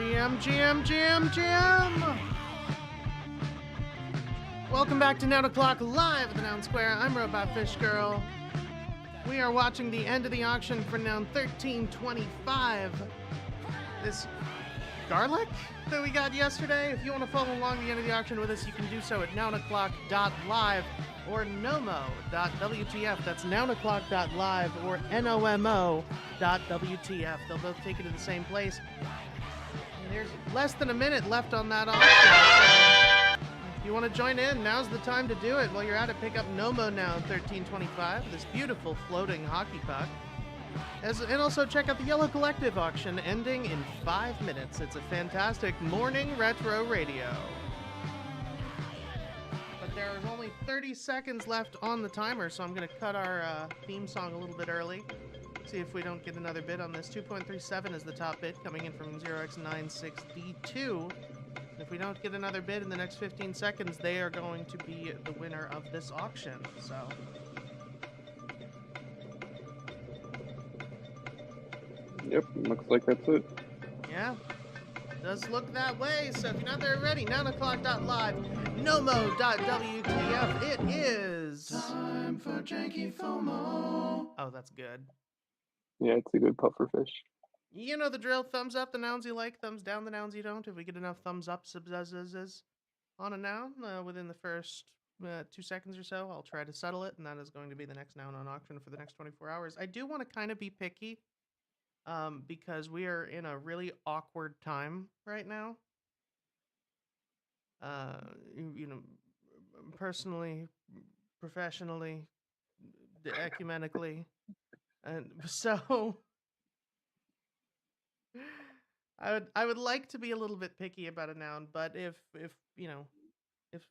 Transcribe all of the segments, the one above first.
GM. Welcome back to Noun O'Clock live at the Noun Square. I'm Robot Fish Girl. We are watching the end of the auction for Noun 1325. This garlic that we got yesterday. If you want to follow along the end of the auction with us, you can do so at nounoclock.live or nomo.wtf. That's nounoclock.live or nomo.wtf. They'll both take you to the same place. And there's less than a minute left on that auction. So if you want to join in, now's the time to do it. While you're at it, pick up Nomo now 1325, this beautiful floating hockey puck. And also check out the Yellow Collective auction ending in 5 minutes. It's a fantastic morning retro radio. But there are only 30 seconds left on the timer, so I'm going to cut our theme song a little bit early. See if we don't get another bid on this. 2.37 is the top bid, coming in from 0x96D2. If we don't get another bid in the next 15 seconds, they are going to be the winner of this auction. So yep, looks like that's it. yeah, does look that way. So if you're not there already, 9o'clock.live, nomo.wtf. It is time for Janky FOMO. Oh, that's good. Yeah, it's a good puffer fish. You know the drill. Thumbs up the nouns you like, thumbs down the nouns you don't. If we get enough thumbs up on a noun within the first 2 seconds or so, I'll try to settle it, and that is going to be the next noun on auction for the next 24 hours. I do want to kind of be picky because we are in a really awkward time right now. You know, personally, professionally, ecumenically, and so I would like to be a little bit picky about a noun, but if you know, if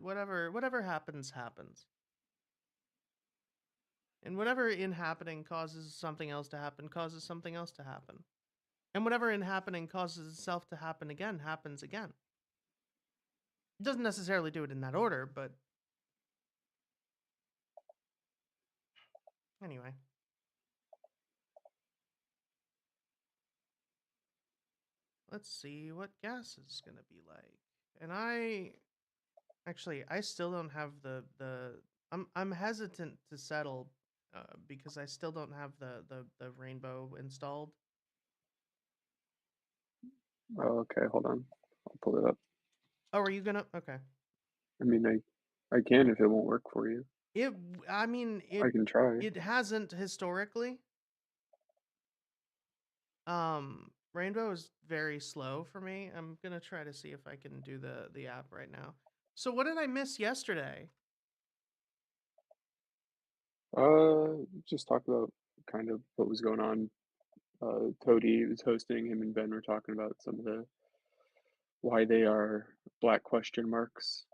whatever happens. And whatever in happening causes something else to happen, causes something else to happen. And whatever in happening causes itself to happen again, happens again. It doesn't necessarily do it in that order, but anyway. Let's see what gas is going to be like. And I still don't have the I'm hesitant to settle because I still don't have the rainbow installed. Oh, okay, hold on. I'll pull it up. Oh, are you gonna? Okay. I mean, I can if it won't work for you. I can try. It hasn't historically. Rainbow is very slow for me. I'm gonna try to see if I can do the app right now. So what did I miss yesterday? Just talk about kind of what was going on. Toady was hosting, him and Ben were talking about some of the why they are black question marks.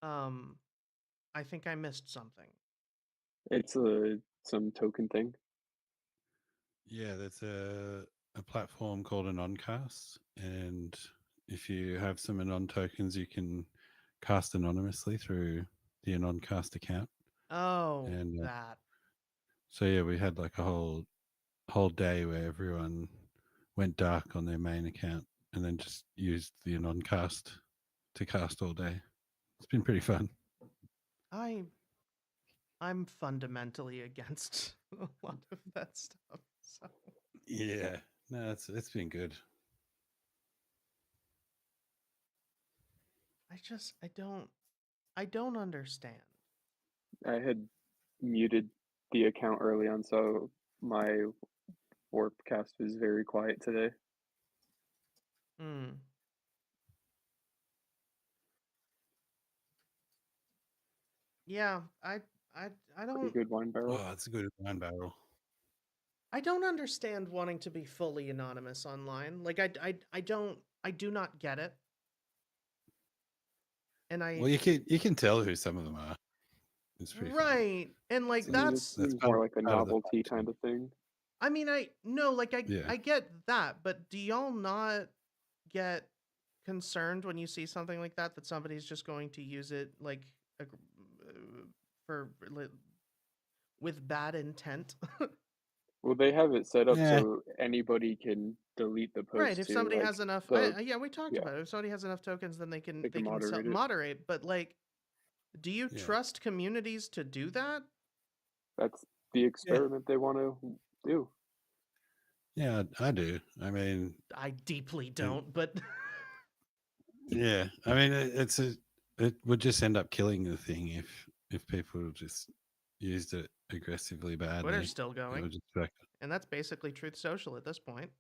I think I missed something. It's some token thing. Yeah, there's a platform called Anoncast, and if you have some Anon tokens, you can cast anonymously through the Anoncast account. Oh, and that. So yeah, we had like a whole day where everyone went dark on their main account and then just used the Anoncast to cast all day. It's been pretty fun. I'm fundamentally against a lot of that stuff. So. Yeah, no, it's been good. I don't understand. I had muted the account early on, so my Warpcast was very quiet today. Yeah, I don't. Pretty good wine barrel. Oh, it's a good wine barrel. I don't understand wanting to be fully anonymous online. Like I do not get it. And well, you can tell who some of them are. It's pretty right, fun. and like that's more like a novelty kind of thing. I mean, I get that, but do y'all not get concerned when you see something like that somebody's just going to use it like for with bad intent? Well, they have it set up Yeah, so anybody can delete the Right. post If too. somebody Like has enough, the yeah, we talked yeah, about it. If somebody has enough tokens, then they they can can moderate it. moderate. But like, do you yeah, trust communities to do that? That's the yeah, experiment they want to do. yeah. I do. I mean, I deeply and don't. But yeah, I mean, it would just end up killing the thing if people just used it aggressively Twitter's badly. still It going, would just be like, and that's basically Truth Social at this point.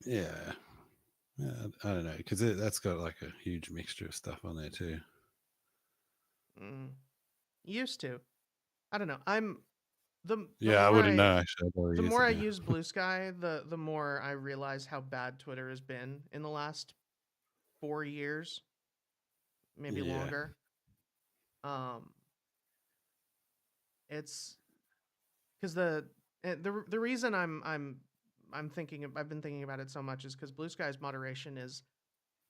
yeah, yeah. I don't know because that's got like a huge mixture of stuff on there too. Mm. Used to. I don't know. I'm the Yeah, I more wouldn't I know actually. I'd probably the use more it I now. use Blue Sky, the more I realize how bad Twitter has been in the last 4 years, maybe Yeah, longer. Um, it's because the reason I'm thinking I've been thinking about it so much is because Blue Sky's moderation is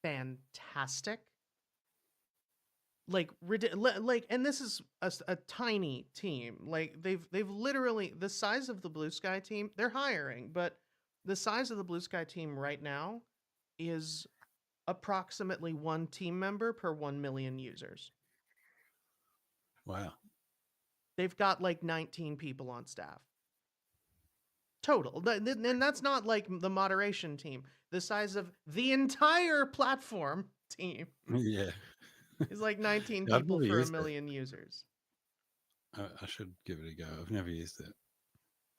fantastic. Like like, and this is a tiny team. Like they've literally the size of the Blue Sky team. They're hiring, but the size of the Blue Sky team right now is approximately one team member per 1 million users. wow. They've got like 19 people on staff total. And that's not like the moderation team. The size of the entire platform team Yeah, is like 19 I've people never for a used it. million users. I should give it a go. I've never used it.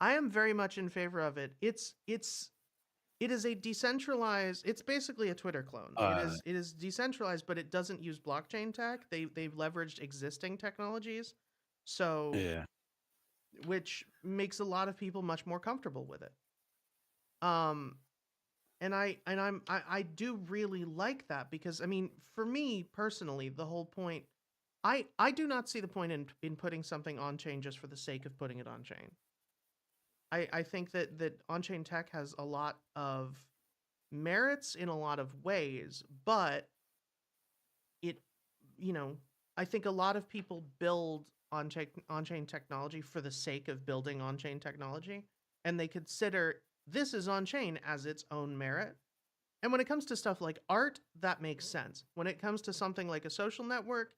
I am very much in favor of it. It is a decentralized. It's basically a Twitter clone. Uh, It is decentralized, but it doesn't use blockchain tech. They've leveraged existing technologies, so yeah, which makes a lot of people much more comfortable with it. Um, I do really like that because I mean, for me personally, the whole point. I do not see the point in putting something on chain just for the sake of putting it on chain. I think that on chain tech has a lot of merits in a lot of ways, but it, you know, I think a lot of people build on chain technology for the sake of building on chain technology, and they consider this is on chain as its own merit. And when it comes to stuff like art, that makes sense. When it comes to something like a social network,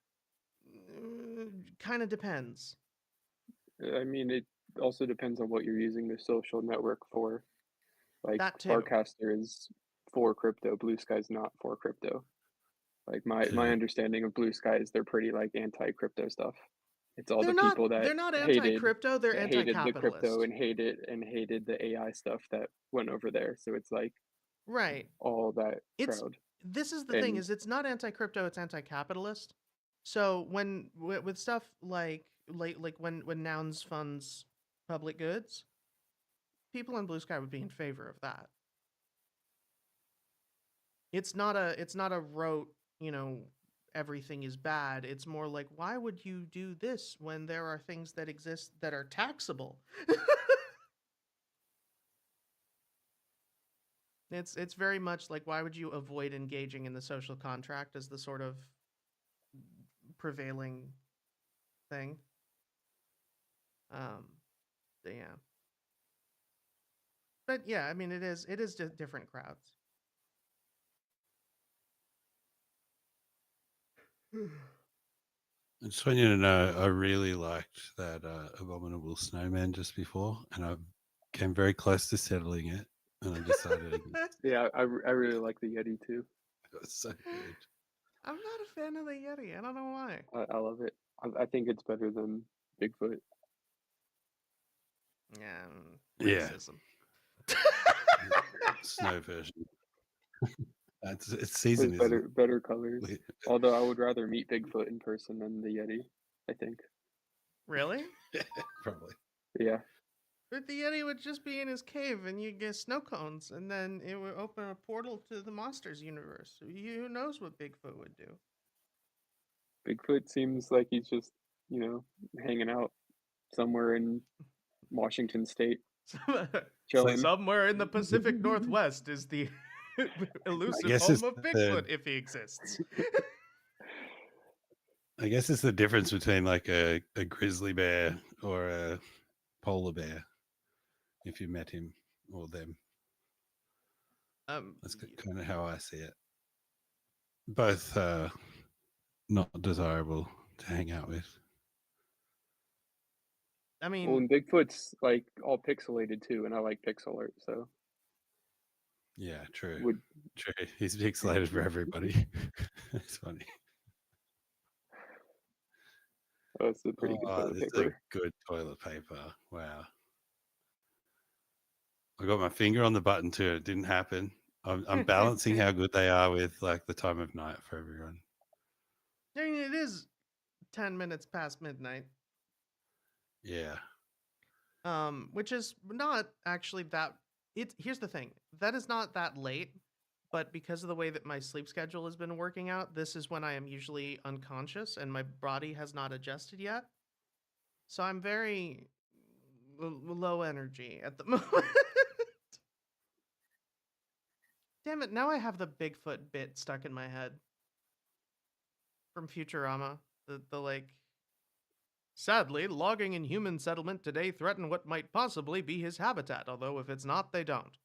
kind of depends. I mean, it also depends on what you're using the social network for. Like That too. Farcaster is for crypto, Blue Sky's not for crypto. Like my yeah, understanding of Blue Sky is they're pretty like anti-crypto stuff. It's all the people They're not hated anti-crypto, they're that hated the crypto anti-capitalist. and hated the AI stuff that went over there. So it's like Right. all that It's crowd. this is the thing And is it's not anti-crypto, it's anti-capitalist. So when with stuff like when Nouns funds public goods, people in Blue Sky would be in favor of that. It's not a rote, you know, everything is bad. It's more like why would you do this when there are things that exist that are taxable? It's very much like why would you avoid engaging in the social contract as the sort of prevailing thing? Um, yeah, but yeah, I mean, it is just different crowds. I just want you to know I really liked that abominable snowman just before, and I came very close to settling it, and I decided against. yeah, I really like the Yeti too. It was so good. I'm not a fan of the Yeti. I don't know why. I love it. I think it's better than Bigfoot. Yeah, Yeah, racism. snow version. It's There's season isn't. better colors. Although I would rather meet Bigfoot in person than the Yeti, I think. Really? Probably. Yeah. But the Yeti would just be in his cave and you get snow cones, and then it would open a portal to the monsters universe. Who knows what Bigfoot would do? Bigfoot seems like he's just, hanging out somewhere in Washington State, chilling. Somewhere in the Pacific Northwest is the elusive guess home it's of Bigfoot, if he exists. I guess it's the difference between like a grizzly bear or a polar bear. if you met him or them. That's kind of how I see it. Both not desirable to hang out with. I mean, Well, and Bigfoot's like all pixelated too, and I like pixel art, so Yeah, true. would True. He's pixelated for everybody. It's funny. that's a pretty good toilet This is paper. a good toilet paper. Wow. I got my finger on the button too. It didn't happen. I'm balancing how good they are with like the time of night for everyone. I mean, it is 10 minutes past midnight. Yeah. Which is not actually that. Here's the thing, that is not that late, but because of the way that my sleep schedule has been working out, this is when I am usually unconscious and my body has not adjusted yet. So I'm very low energy at the moment. Damn it! Now I have the Bigfoot bit stuck in my head from Futurama. The like. Sadly, logging in human settlement today threaten what might possibly be his habitat, although if it's not, they don't.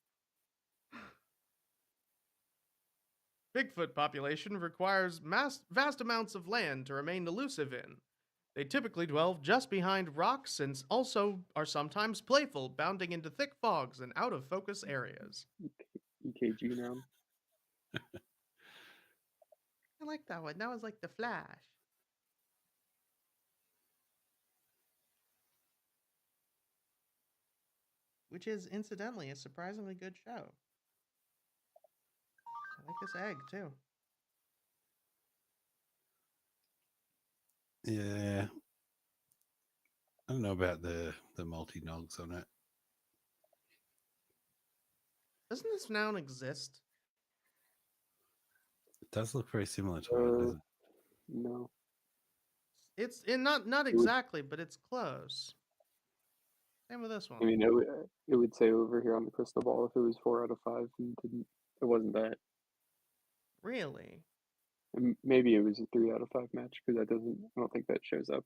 Bigfoot population requires vast amounts of land to remain elusive in. They typically dwell just behind rocks and also are sometimes playful, bounding into thick fogs and out of focus areas. EKG noun. I like that one. That was like the Flash. Which is, incidentally, a surprisingly good show. I like this egg, too. Yeah. I don't know about the multi-nogs on it. Doesn't this noun exist? It does look very similar to it, doesn't it? No. It's not exactly, but it's close. Same with this one. I mean, it would say over here on the crystal ball if it was 4 out of 5 and it wasn't that. Really? And maybe it was a 3 out of 5 match because I don't think that shows up.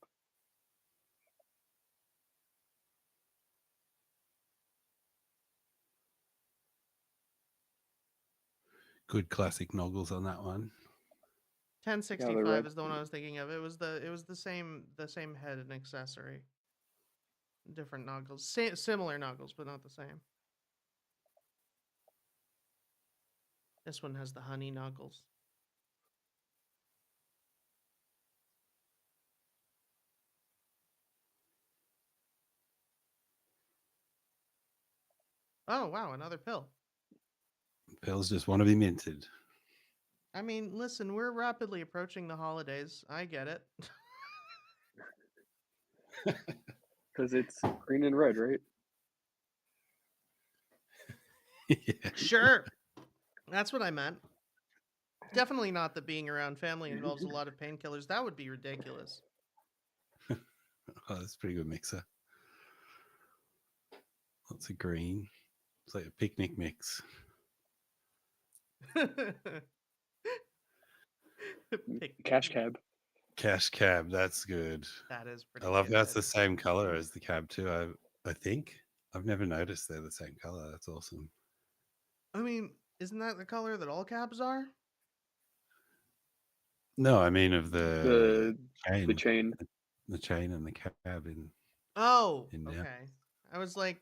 Good classic noggles on that one. 1065 is the one I was thinking of. It was the same head and accessory. Different noggles, similar noggles, but not the same. This one has the honey noggles. Oh wow, another pill. Pills just want to be minted. I mean, listen, we're rapidly approaching the holidays. I get it. Because it's green and red, right? Yeah. Sure. That's what I meant. Definitely not that being around family involves a lot of painkillers. That would be ridiculous. Oh, that's a pretty good mixer. Lots of green. It's like a picnic mix. Cash cab. Cash cab, that's good. That is pretty I love good. that's the same color as the cab too. I think I've never noticed they're the same color. That's awesome. I mean, isn't that the color that all cabs are? No, I mean of the chain. The chain. The chain and the cab in. Oh, in okay. I was like,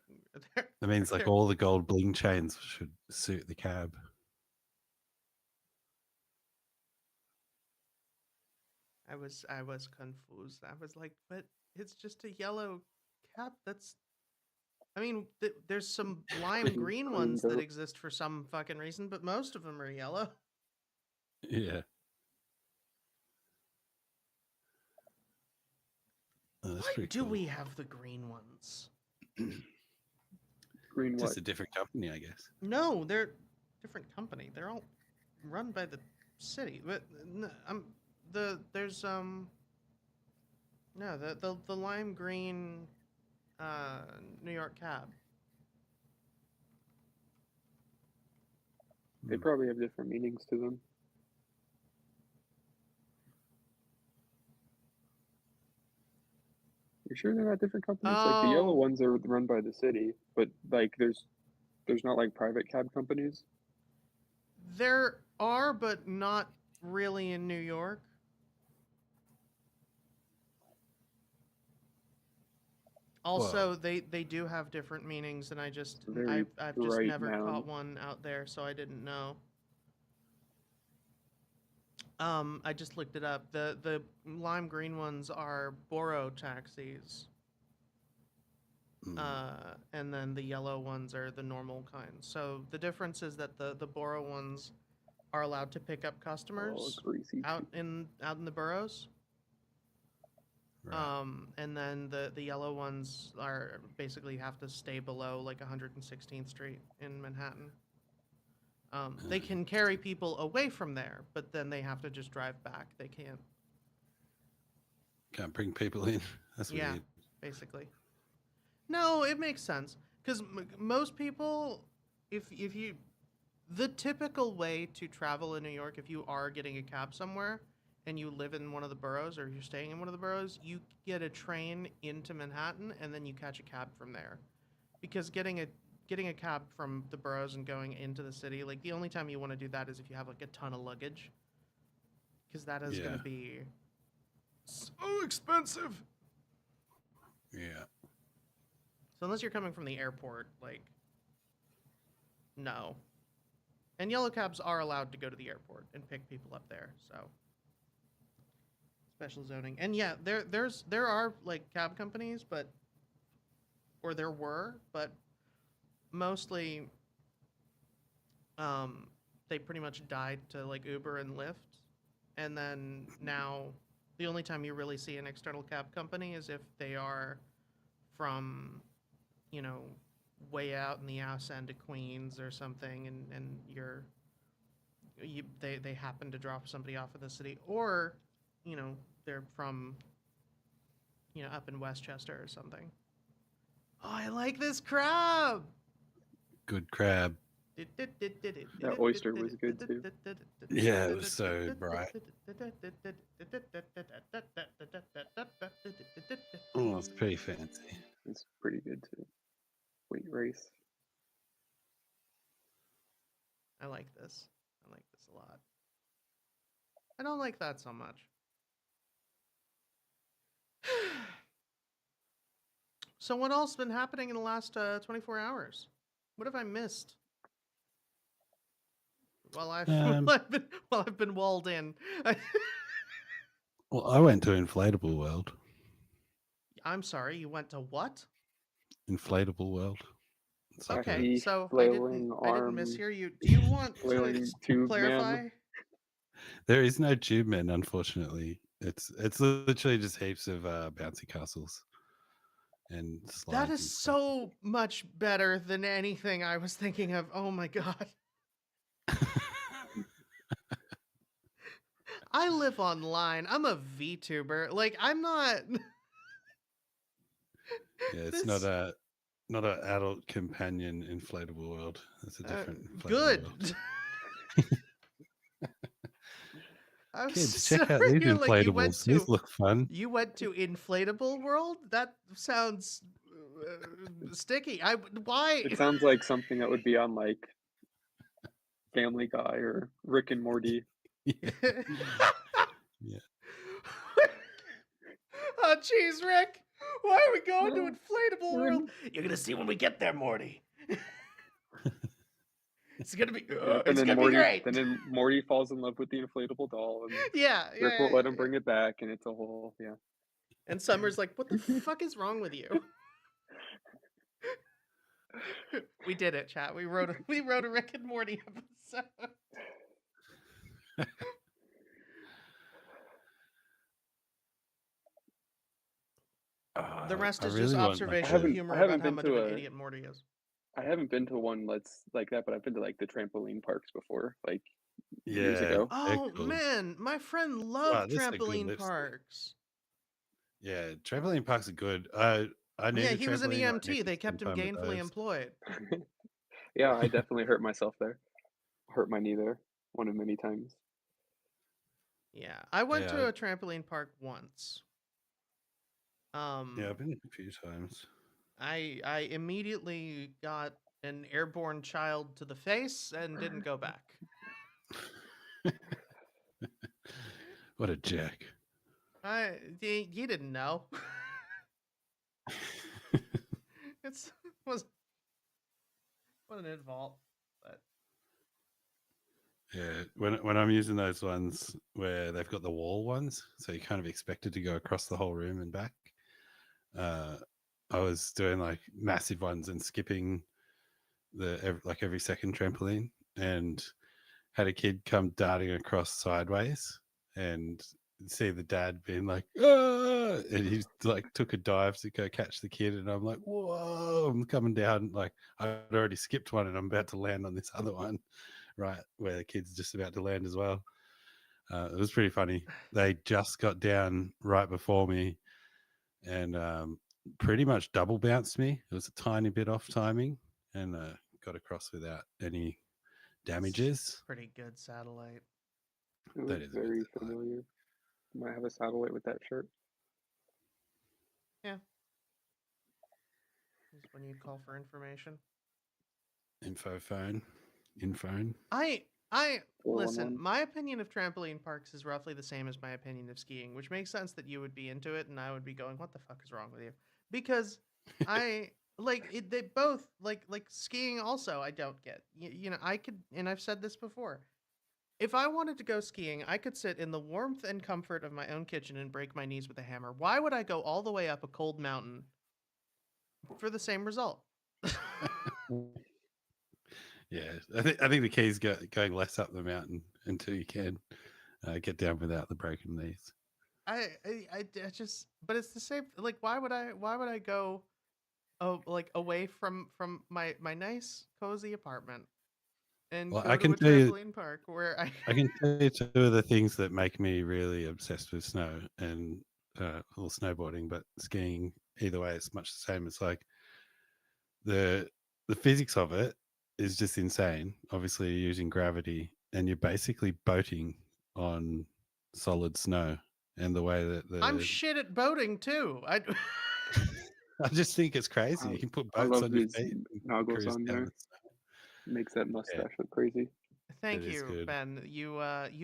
that means like all the gold bling chains should suit the cab. I was confused. I was like, but it's just a yellow cap. That's, I mean, there's some lime green ones that exist for some fucking reason, but most of them are yellow. Yeah. Oh, Why do cool. we have the green ones? Green Just what? a different company, I guess. No, they're different company. They're all run by the city. But there's no, the lime green New York cab. They probably have different meanings to them. You sure they're not different companies? Like the yellow Oh, ones are run by the city, but like there's not like private cab companies. there are, but not really in New York. Well, Also, they do have different meanings, and Very I've just bright never noun. caught one out there, so I didn't know. I just looked it up. The lime green ones are borough taxis, mm, and then the yellow ones are the normal kinds. So the difference is that the borough ones are allowed to pick up Oh, customers greasy. out in the boroughs. right. And then the yellow ones are basically have to stay below like 116th Street in Manhattan. They can carry people away from there, but then they have to just drive back. They can't. Can't bring people in. That's Yeah, weird. basically. No, it makes sense because most people, if you, the typical way to travel in New York, if you are getting a cab somewhere and you live in one of the boroughs or you're staying in one of the boroughs, you get a train into Manhattan and then you catch a cab from there. Because getting a cab from the boroughs and going into the city, like the only time you want to do that is if you have like a ton of luggage, because that is going Yeah. to be so expensive. Yeah. So unless you're coming from the airport, like no. And yellow cabs are allowed to go to the airport and pick people up there. So special zoning. And yeah, there are like cab companies, but or there were, but mostly um they pretty much died to like Uber and Lyft. And then now the only time you really see an external cab company is if they are from, you know, way out in the ass end of Queens or something, and they happen to drop somebody off in the city, or you know they're from, you know, up in Westchester or something. Oh, I like this crab. Good crab. That oyster was good too. Yeah, it was so bright. Oh, it's pretty fancy. It's pretty good too. Wheat rice. I like this. I like this a lot. I don't like that so much. So what else has been happening in the last 24 hours? What have I missed? While Um, while I've been walled in. well, I went to Inflatable World. I'm sorry, you went to what? Inflatable World. It's like a Okay, The so flailing I didn't arm, mishear you. Do you want to flailing tube clarify? man. There is no tube man, unfortunately. It's literally just heaps of bouncy castles and slides That is and stuff. so much better than anything I was thinking of. Oh my god. I live online. I'm a VTuber. Like I'm not Yeah, it's this not an adult companion inflatable world. It's a different inflatable good. world. I'm Kids, check out sorry. these You're like inflatables. These look fun. you went to inflatable world? That sounds sticky. Why? It sounds like something that would be on like Family Guy or Rick and Morty. Yeah. Yeah. Oh, jeez, Rick. Why are we going to Well, inflatable we're in- world? You're gonna see when we get there, Morty. It's gonna be. Yeah, and It's then gonna Morty, be great. then Morty falls in love with the inflatable doll, and Yeah, Rick won't let him bring it back, and it's a whole yeah. And Summer's like, "What the fuck is wrong with you?" We did it, chat. We wrote a Rick and Morty episode. The rest I is really just want, like, observational humor I about haven't how been much to of an a idiot Morty is. I haven't been to one like that, but I've been to like the trampoline parks before, like years yeah, ago. they're Oh cool. man, my friend Wow, loved this is a good trampoline lipstick. parks. Yeah, trampoline parks are good. I need Yeah, a he was an trampoline. or I need EMT. to They spend kept him time with gainfully those. employed. Yeah, I definitely hurt myself there. Hurt my knee there one of many times. Yeah, I went Yeah, to a trampoline park once. Yeah, I've been a few times. I immediately got an airborne child to the face and didn't go back. What a jerk. You didn't know. It's was wasn't his fault, but Yeah, when I'm using those ones where they've got the wall ones, so you're kind of expected to go across the whole room and back. I was doing like massive ones and skipping every second trampoline, and had a kid come darting across sideways, and see the dad being like, "Ah!" And he like took a dive to go catch the kid, and I'm like, "Whoa!" I'm coming down, like I'd already skipped one, and I'm about to land on this other one, right where the kid's just about to land as well. It was pretty funny. They just got down right before me, and pretty much double bounced me. It was a tiny bit off timing, and got across without any damages. pretty good satellite. It That looks is a good very satellite. familiar. Might have a satellite with that shirt. Yeah. Is when you call for information. Info phone. I 411. listen, my opinion of trampoline parks is roughly the same as my opinion of skiing, which makes sense that you would be into it and I would be going, "What the fuck is wrong with you?" Because I like it, they both like skiing also I don't get. You know, I could, and I've said this before. If I wanted to go skiing, I could sit in the warmth and comfort of my own kitchen and break my knees with a hammer. Why would I go all the way up a cold mountain for the same result? Yeah, I think the key is going less up the mountain until you can get down without the broken knees. I just, but it's the same. Like, why would I go, like away from my nice cozy apartment and Well, go to a trampoline park where I can tell you two of the things that make me really obsessed with snow and well, snowboarding, but skiing either way, it's much the same. It's like the physics of it is just insane. Obviously, you're using gravity, and you're basically boating on solid snow. And the way that I'm shit at boating too. I just think it's crazy. You can put I boats love on your his feet and goggles cruise on down there. the snow. Makes that Yeah, mustache look crazy. Thank it is you, good. Ben. You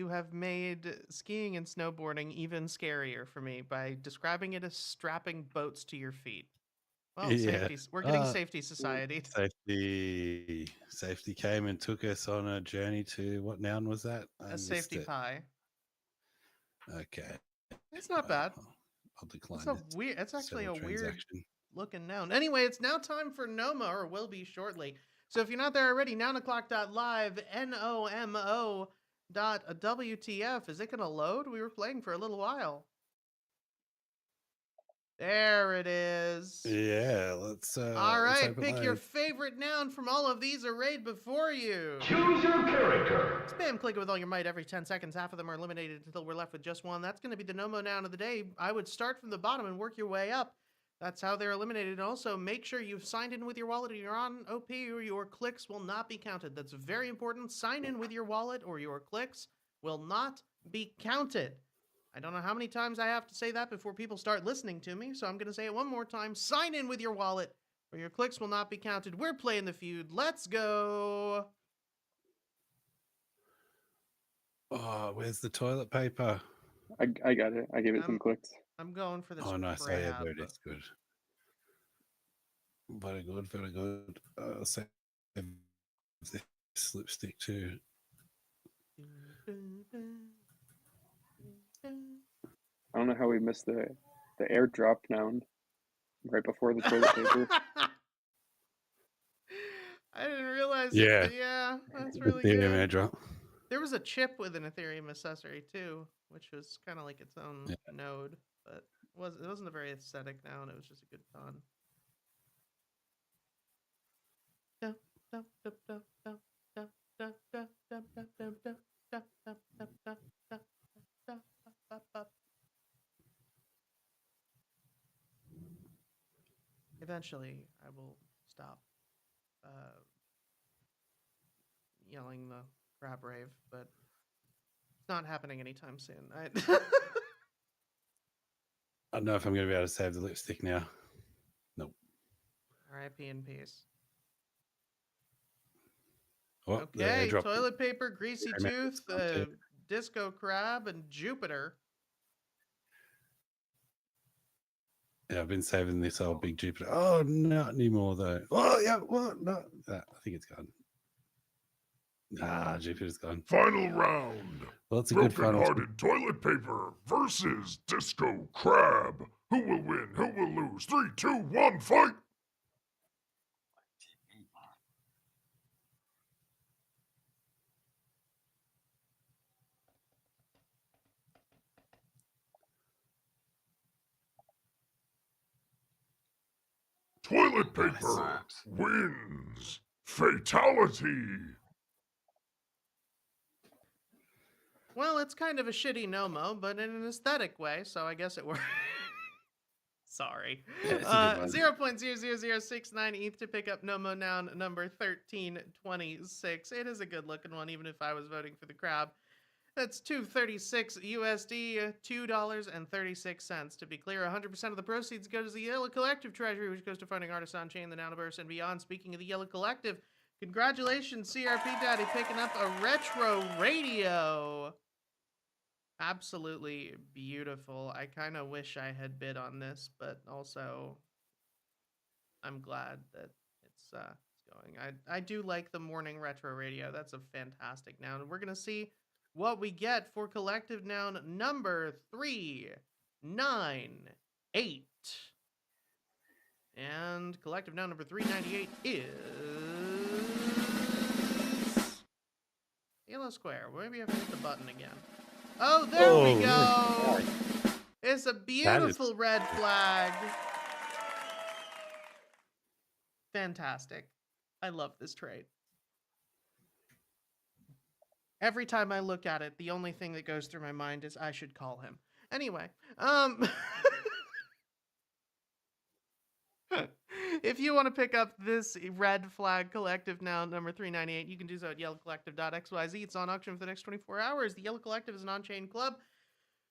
have made skiing and snowboarding even scarier for me by describing it as strapping boats to your feet. Well, Yeah. safety. We're getting safety society. Safety came and took us on a journey to what noun was that? I A missed safety it. pie. Okay. It's not bad. I'll decline It's a this weird. It's actually settled a weird transaction. looking noun. Anyway, it's now time for Noma, or will be shortly. So if you're not there already, nounoclock.live, NOMO .WTF. Is it going to load? We were playing for a little while. There it is. Yeah, let's All let's right, hope it pick your loads. favorite noun from all of these arrayed before you. Choose your character. Spam click it with all your might every 10 seconds. Half of them are eliminated until we're left with just one. That's going to be the Nomo noun of the day. I would start from the bottom and work your way up. That's how they're eliminated. And also, make sure you've signed in with your wallet or you're on OP, or your clicks will not be counted. That's very important. Sign in with your wallet or your clicks will not be counted. I don't know how many times I have to say that before people start listening to me, so I'm going to say it one more time. Sign in with your wallet or your clicks will not be counted. We're playing the feud. Let's go. Oh, where's the toilet paper? I got it. I gave it some clicks. I'm going for this Oh, nice. Oh, yeah, crab. there it is. Good. Very good. Very good. Save this lipstick too. I don't know how we missed the airdrop noun right before the toilet paper. I didn't realize it, Yeah. but yeah, that's really Ethereum good. airdrop. There was a chip with an Ethereum accessory too, which was kind of like its own node, but it wasn't a very aesthetic noun. It was just a good pun. Eventually, I will stop yelling the crab rave, but it's not happening anytime soon. I don't know if I'm going to be able to save the lipstick now. Nope. R.I.P. in peace. Oh, the Okay, airdrop. toilet paper, greasy I remember tooth, this one too. disco crab, and Jupiter. Yeah, I've been saving this old big Jupiter. Oh, not anymore though. Oh, yeah, what? No, I think it's gone. Ah, Jupiter's gone. Final round. Well, it's a good final. Broken-hearted toilet paper versus disco crab. Who will win? Who will lose? 3, 2, 1, fight! Toilet paper wins. Fatality. Well, it's kind of a shitty Nomo, but in an aesthetic way, so I guess it works. Sorry. Yeah, it's a good one. 0.00069 ETH to pick up Nomo Noun number 1326. It is a good looking one, even if I was voting for the crab. That's 236 USD, $2.36. To be clear, 100% of the proceeds go to the Yellow Collective Treasury, which goes to funding artists on chain, the Nouniverse, and beyond. Speaking of the Yellow Collective, congratulations, CRP Daddy, picking up a retro radio. Absolutely beautiful. I kind of wish I had bid on this, but also I'm glad that it's going. I do like the morning retro radio. That's a fantastic noun. And we're gonna see what we get for collective noun number 398. And collective noun number 398 is Yellow Square. Maybe I have to hit the button again. Oh, there we go. It's a beautiful red flag. Fantastic. I love this trade. Every time I look at it, the only thing that goes through my mind is I should call him. Anyway, if you want to pick up this red flag collective noun number 398, you can do so at yellowcollective.xyz. It's on auction for the next 24 hours. The Yellow Collective is an on-chain club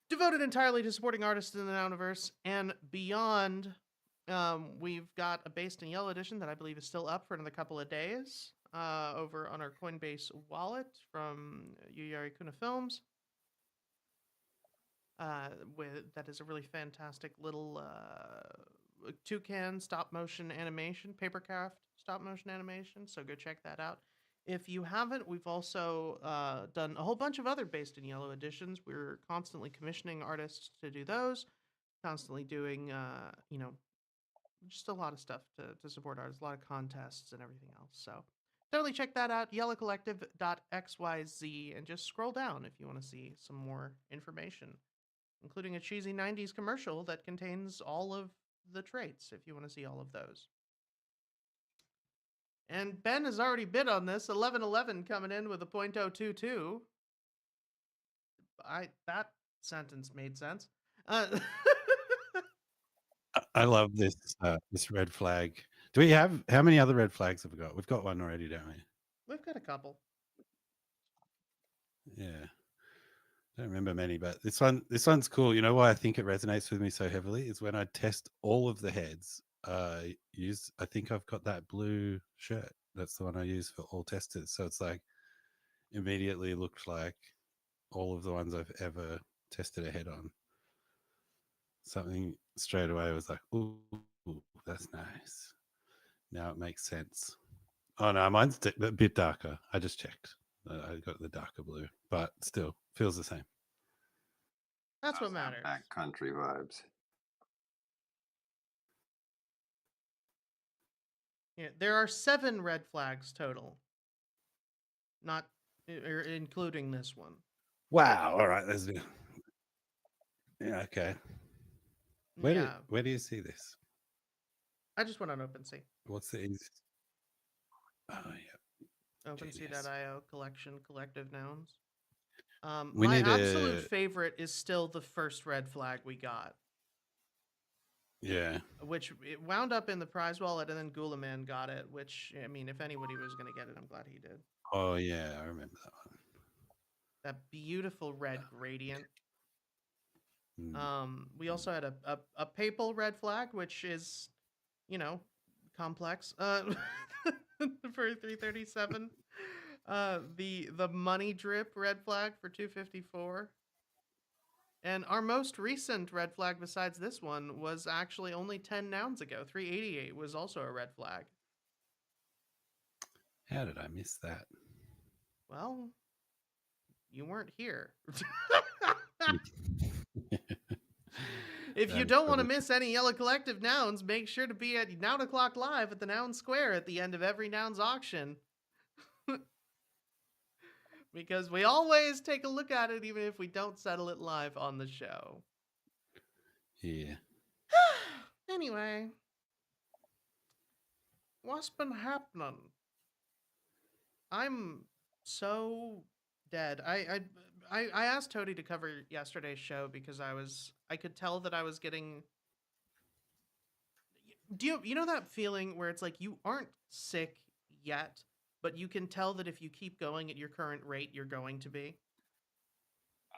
devoted entirely to supporting artists in the Nouniverse and beyond. We've got a Based in Yellow edition that I believe is still up for another couple of days over on our Coinbase wallet from Yuyari Kuna Films. That is a really fantastic little toucan stop motion animation, papercraft stop motion animation. So go check that out. If you haven't, we've also done a whole bunch of other Based in Yellow editions. We're constantly commissioning artists to do those, constantly doing, just a lot of stuff to support artists, a lot of contests and everything else. So totally check that out, yellowcollective.xyz, and just scroll down if you want to see some more information, including a cheesy 90s commercial that contains all of the traits if you want to see all of those. And Ben has already bid on this. 1111 coming in with a .022. That sentence made sense. I love this this red flag. Do we have how many other red flags have we got? We've got one already, don't we? We've got a couple. Yeah. Don't remember many, but this one's cool. You know why I think it resonates with me so heavily is when I test all of the heads. I think I've got that blue shirt. That's the one I use for all testers. So it's like immediately looked like all of the ones I've ever tested a head on. Something straight away was like, ooh, that's nice. Now it makes sense. Oh no, mine's a bit darker. I just checked. I got the darker blue, but still feels the same. That's what matters. Backcountry vibes. Yeah, there are 7 red flags total, not including this one. Wow. All right. Yeah. Okay. Where do you see this? I just went on OpenSea. What's the easiest? Oh yeah. OpenSea.io collective nouns. We my need absolute favorite is still the first red flag we got. Yeah. Which it wound up in the prize wallet, and then Gulaman got it. Which, I mean, if anybody was going to get it, I'm glad he did. Oh yeah, I remember that one. That beautiful red gradient. We also had a papal red flag, which is, you know, complex. For 337. The money drip red flag for 254. And our most recent red flag besides this one was actually only 10 nouns ago. 388 was also a red flag. How did I miss that? Well, you weren't here. If you don't want to miss any Yellow Collective nouns, make sure to be at Noun O'Clock Live at the Noun Square at the end of every nouns auction. Because we always take a look at it even if we don't settle it live on the show. Yeah. Anyway, what's been happening? I'm so dead. I asked Toady to cover yesterday's show because I could tell that I was getting. Do you know that feeling where it's like you aren't sick yet, but you can tell that if you keep going at your current rate, you're going to be? 100%.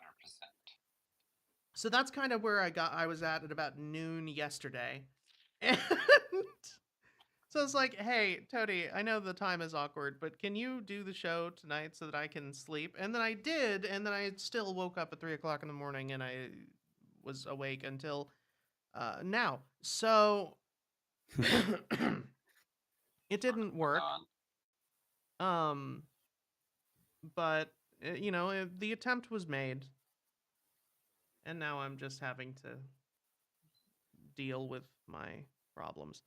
So that's kind of where I was at about noon yesterday. And so it's like, hey, Toady, I know the time is awkward, but can you do the show tonight so that I can sleep? And then I did, and then I still woke up at 3 o'clock in the morning, and I was awake until now. So it didn't work. But you know, the attempt was made, and now I'm just having to deal with my problems.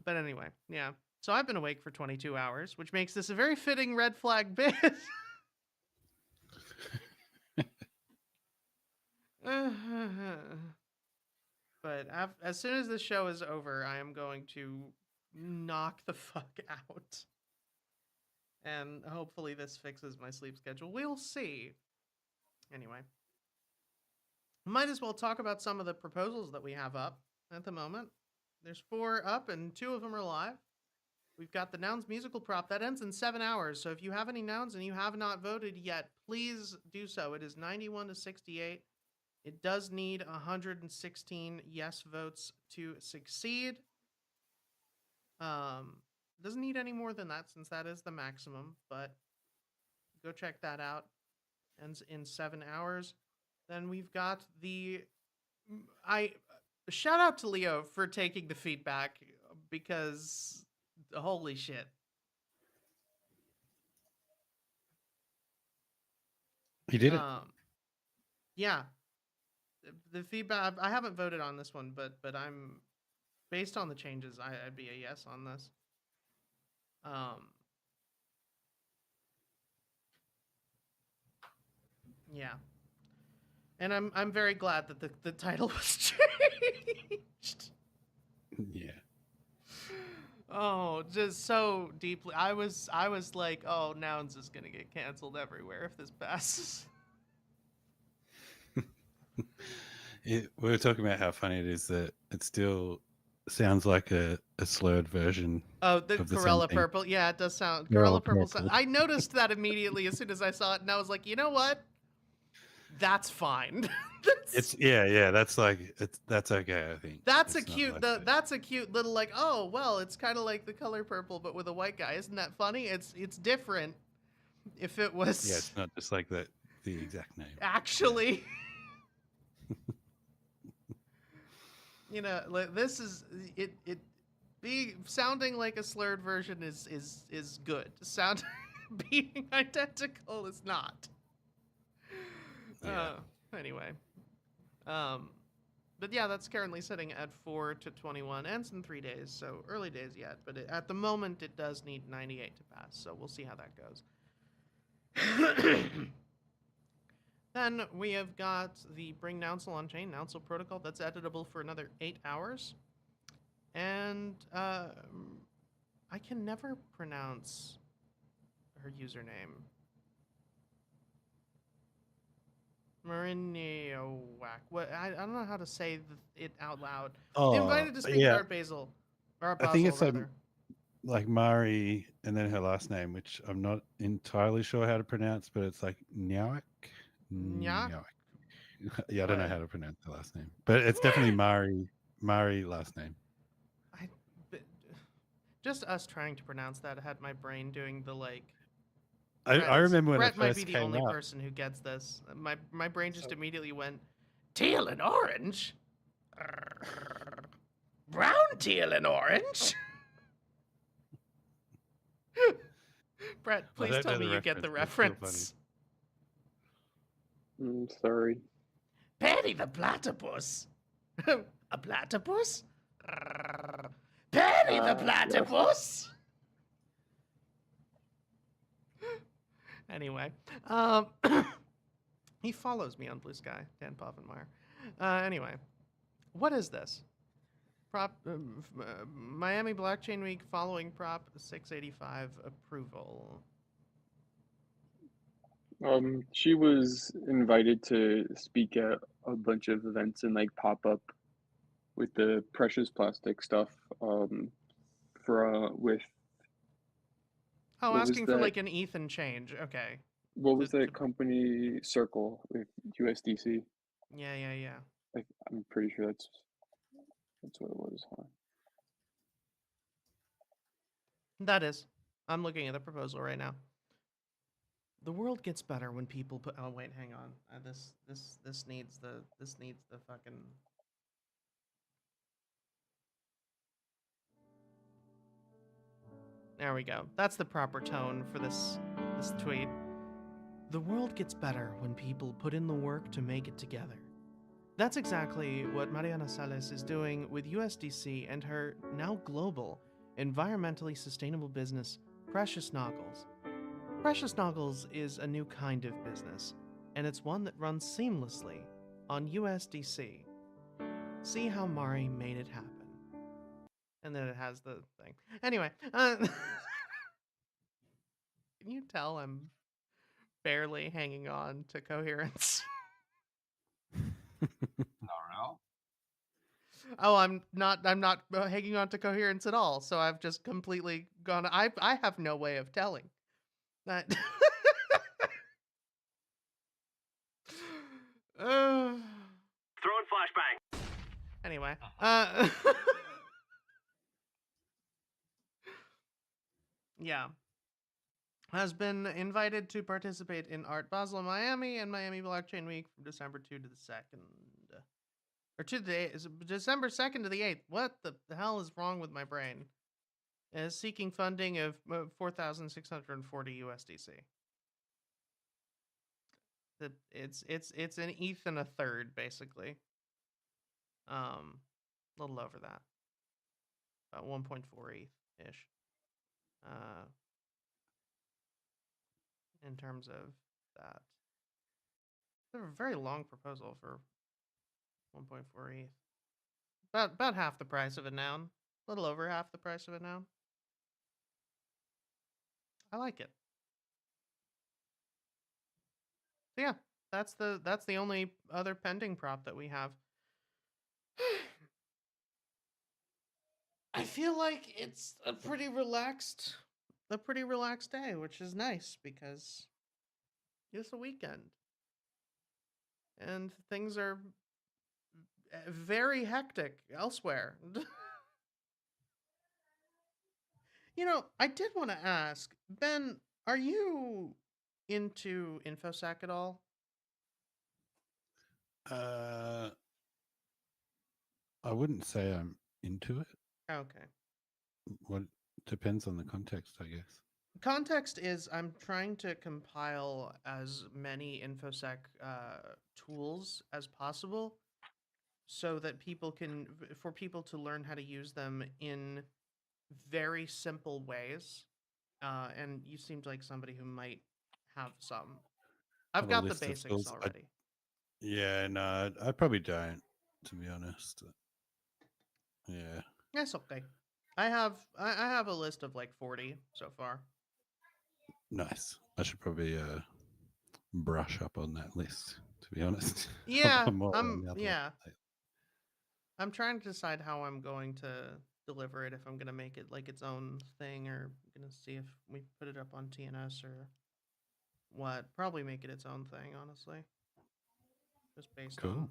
But anyway, yeah. So I've been awake for 22 hours, which makes this a very fitting red flag bit. But as soon as this show is over, I am going to knock the fuck out. And hopefully this fixes my sleep schedule. We'll see. Anyway. Might as well talk about some of the proposals that we have up at the moment. There's 4 up and 2 of them are live. We've got the Nouns musical prop. That ends in 7 hours. So if you have any nouns and you have not voted yet, please do so. It is 91 to 68. It does need 116 yes votes to succeed. Doesn't need any more than that since that is the maximum, but go check that out. Ends in 7 hours. Then we've got shout out to Leo for taking the feedback because holy shit. He did it. Yeah. The feedback, I haven't voted on this one, but I'm based on the changes, I'd be a yes on this. Yeah. And I'm very glad that the title was changed. Yeah. Oh, just so deeply. I was like, oh, Nouns is gonna get canceled everywhere if this passes. We were talking about how funny it is that it still sounds like a slurred version. Oh, the of the Corella same thing. Purple. Yeah, it does sound. Corella Corella Purple. Purple. I noticed that immediately as soon as I saw it, and I was like, you know what? That's fine. It's yeah. That's like that's okay. I think That's It's a not cute. like that. That's a cute little like. Oh well, it's kind of like the color purple, but with a white guy. Isn't that funny? It's different. If it was. Yeah, it's not just like that. The exact name. Actually. You know, this is it. Being sounding like a slurred version is good. Sound being identical is not. Yeah. Anyway, but yeah, that's currently sitting at 4 to 21. Ends in 3 days, so early days yet. But at the moment, it does need 98 to pass. So we'll see how that goes. Then we have got the Bring Nounsel on Chain Nounsel protocol that's editable for another 8 hours. And I can never pronounce her username. Mariniowak. What? I don't know how to say it out loud. Oh, Invited to speak yeah. to Art Basil. Or Art I think Basel, it's rather. like Mari, and then her last name, which I'm not entirely sure how to pronounce, but it's like Nyack. Yeah. Nyack. Yeah, I don't know What? how to pronounce the last name, but it's definitely Mari. Mari last name. I, but, just us trying to pronounce that had my brain doing the like. I remember when it Brett might be first the came only out. person who gets this. My brain just So- immediately went teal and orange, brown teal and orange. Brett, I please don't tell know me the you get the reference, but it's still funny. reference. Sorry. Penny the platypus. A platypus? Penny the Yes. platypus. Anyway, he follows me on Blue Sky, Dan Poffenmeyer. Anyway, what is this? Miami Blockchain Week following Prop 685 approval. She was invited to speak at a bunch of events and like pop up with the precious plastic stuff. With Oh, what was asking for that? like an ETH and change. Okay. What was To- that company Circle with USDC? yeah. I'm pretty sure that's what it was. Huh? That is. I'm looking at the proposal right now. The world gets better when people put. Oh wait, hang on. This needs the fucking. There we go. That's the proper tone for this tweet. The world gets better when people put in the work to make it together. That's exactly what Mariana Sales is doing with USDC and her now global, environmentally sustainable business, Precious Noggles. Precious Noggles is a new kind of business, and it's one that runs seamlessly on USDC. See how Mari made it happen. And then it has the thing. Anyway, can you tell I'm barely hanging on to coherence? Not real. Oh, I'm not hanging on to coherence at all. So I've just completely gone. I have no way of telling that. Throwing flashbang. Anyway, yeah, has been invited to participate in Art Basel in Miami and Miami Blockchain Week from December 2 to the 2nd. Or to the is it December 2nd to the 8th. What the hell is wrong with my brain? Is seeking funding of 4,640 USDC. It's an ETH and a third, basically. A little over that. About 1.4 ETH ish. In terms of that. It's a very long proposal for 1.4 ETH. About half the price of a noun. A little over half the price of a noun. I like it. So yeah, that's the only other pending prop that we have. I feel like it's a pretty relaxed day, which is nice because it's a weekend. And things are very hectic elsewhere. You know, I did want to ask, Ben, are you into InfoSec at all? I wouldn't say I'm into it. Okay. What depends on the context, I guess. Context is I'm trying to compile as many InfoSec tools as possible so that for people to learn how to use them in very simple ways. And you seemed like somebody who might have some. I've Have a got the list of basics tools. already. Yeah, no, I probably don't, to be honest. Yeah. That's okay. I have a list of like 40 so far. Nice. I should probably brush up on that list, to be honest. Yeah, I'm more on the other yeah. side. I'm trying to decide how I'm going to deliver it if I'm gonna make it like its own thing, or gonna see if we put it up on TNS or what. Probably make it its own thing, honestly. Just based Cool. on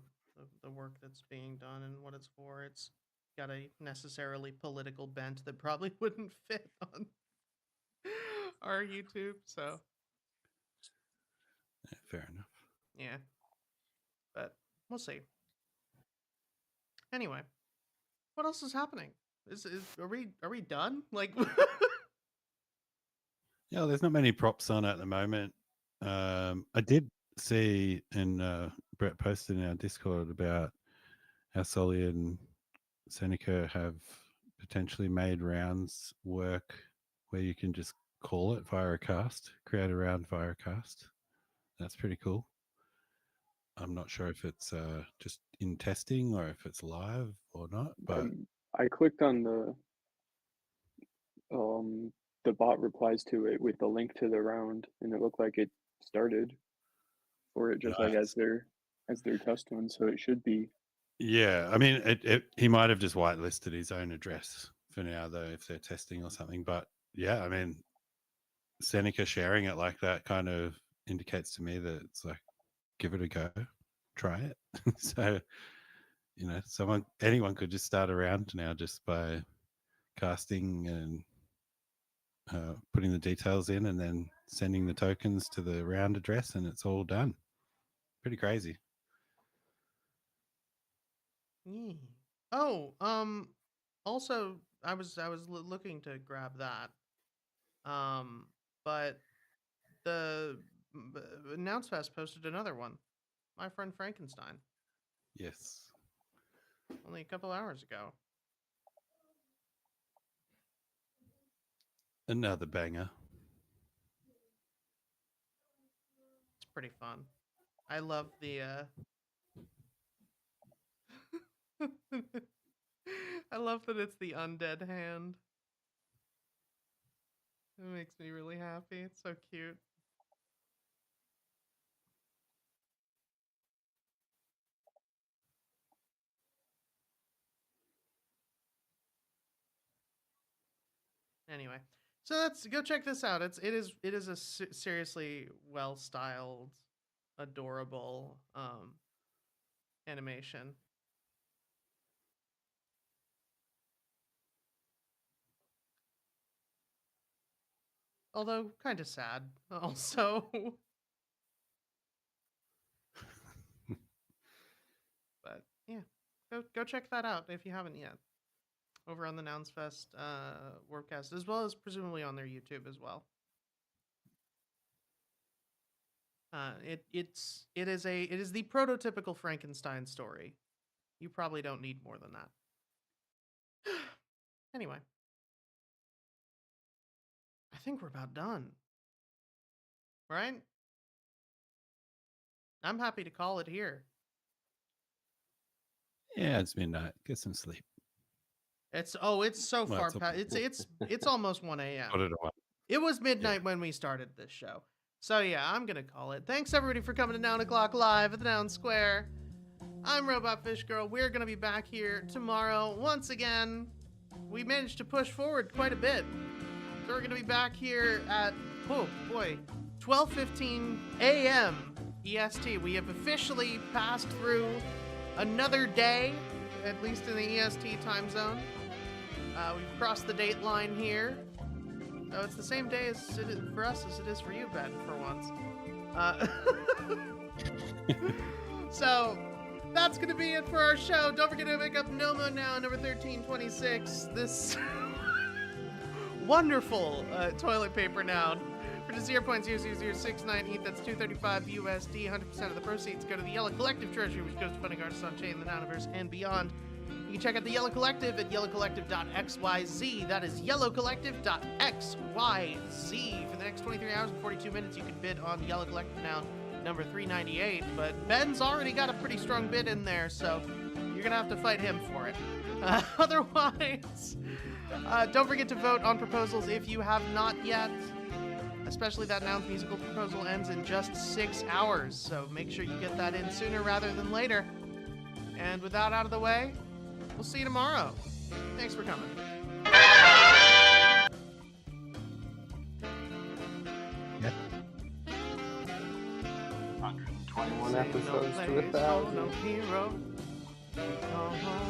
the work that's being done and what it's for. It's got a necessarily political bent that probably wouldn't fit on our YouTube, so Yeah, fair enough. yeah. But we'll see. Anyway, what else is happening? Are we done? Like Yeah, well, there's not many props on at the moment. I did see, and Brett posted in our Discord about how Sully and Seneca have potentially made rounds work where you can just call it via a cast, create a round via a cast. That's pretty cool. I'm not sure if it's just in testing or if it's live or not, but I clicked on the bot replies to it with the link to the round, and it looked like it started for it just like as their test one, so it should be. yeah, I mean, he might have just whitelisted his own address for now, though, if they're testing or something. But yeah, I mean, Seneca sharing it like that kind of indicates to me that it's like, give it a go, try it. So, anyone could just start a round now just by casting and putting the details in and then sending the tokens to the round address, and it's all done. Pretty crazy. yeah. Oh, also I was looking to grab that. But the Announce Fest posted another one. My friend Frankenstein, Yes. only a couple hours ago. Another banger. It's pretty fun. I love the I love that it's the undead hand. It makes me really happy. It's so cute. Anyway, so let's go check this out. It is a seriously well styled, adorable animation. Although kind of sad, also. But yeah, go check that out if you haven't yet. Over on the Nouns Fest Warpcast, as well as presumably on their YouTube as well. It is the prototypical Frankenstein story. You probably don't need more than that. Anyway, I think we're about done. Right? I'm happy to call it here. Yeah, it's midnight. Get some sleep. It's so Well, far it's past. It's almost 1 a.m. Put it away. It was midnight when we started this show. So yeah, I'm gonna call it. Thanks everybody for coming to Noun O'Clock live at the Noun Square. I'm Robot Fish Girl. We're gonna be back here tomorrow once again. We managed to push forward quite a bit. So we're gonna be back here at 12:15 a.m. EST. We have officially passed through another day, at least in the EST time zone. We've crossed the date line here. Oh, it's the same day as it is for us as it is for you, Ben, for once. So, that's going to be it for our show. Don't forget to pick up Nomo Now, number 1326. This wonderful toilet paper noun for just 0.00069 ETH. That's $235 USD. 100% of the proceeds go to the Yellow Collective Treasury, which goes to funding artists on chain, the Nouniverse, and beyond. You can check out the Yellow Collective at yellowcollective.xyz. That is yellowcollective.xyz. For the next 23 hours and 42 minutes, you can bid on the Yellow Collective now, number 398. But Ben's already got a pretty strong bid in there, so you're going to have to fight him for it. Otherwise, don't forget to vote on proposals if you have not yet. Especially that Nouns musical proposal ends in just 6 hours, so make sure you get that in sooner rather than later. And with that out of the way, we'll see you tomorrow. Thanks for coming. Yep. 121 Say no episodes to place for 1,000. no hero. We call home